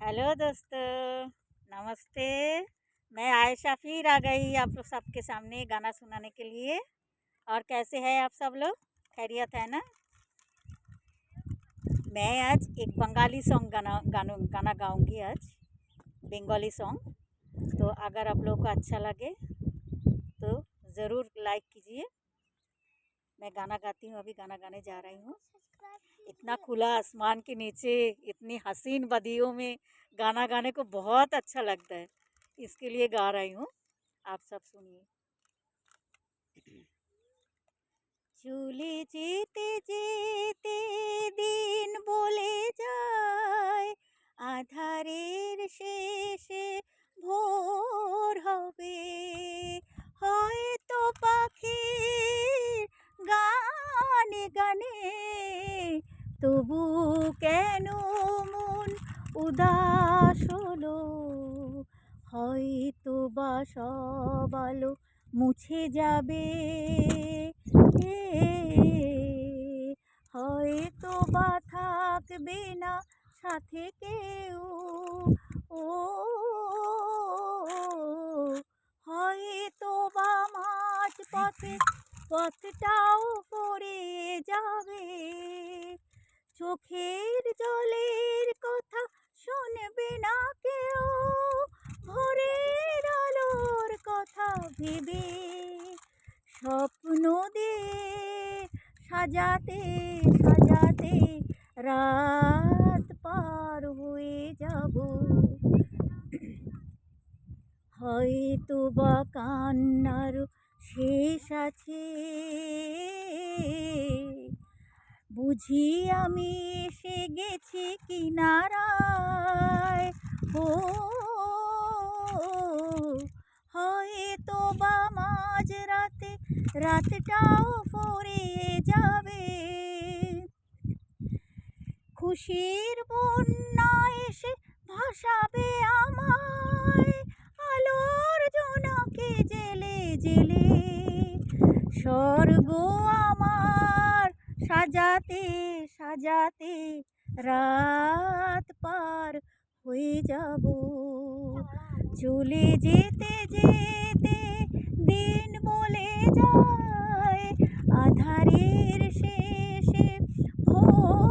Hello दोस्तों, नमस्ते। मैं आयशा फिर आ गई आप लोग सबके सामने गाना सुनाने के लिए। और कैसे हैं आप सब लोग? खैरियत है ना? मैं आज एक बंगाली सॉन्ग गाना गाऊंगी आज, बंगाली सॉन्ग। तो अगर आप लोग को अच्छा लगे तो ज़रूर लाइक कीजिए। मैं गाना गाती हूँ, अभी गाना गाने जा रही हूँ। इतना खुला आसमान के नीचे इतनी हसीन बदियों में गाना गाने को बहुत अच्छा लगता है, इसके लिए गा रही हूँ। आप सब सुनिए। চলে যেতে যেতে দিন বলে যায়, আধারের শেষে ভোর হবে, হয়তো পাখির গানে গানে তবু কেন মন উদাস হলো, হয়তো বা সব আলো মুছে যাবে, হয়তো বা থাকবে না সাথে কেউ, ও হয়তো বা মাঝ পথটাও পড়ে যাবে, চোখের জলের কথা শুনবে না কেউ, ভোরের আলোর কথা ভেবে স্বপ্ন দিয়ে সাজাতে সাজাতে রাত পার হয়ে যাব, হয়তো বা কান্নার শেষ আছে, বুঝি আমি এসে গেছি কিনারায়, ও হয়তো বা মাঝ রাতটাও ফুরিয়ে যাবে, খুশির বন্যা এসে ভাসাবে আমায়, আলোর জোনাকে জেলে জেলে, স্বর্গ আমার সাজাতে সাজাতে রাত পার হয়ে যাব, চলে যেতে যেতে দিন বলে যায়, আধারের শেষে ভোর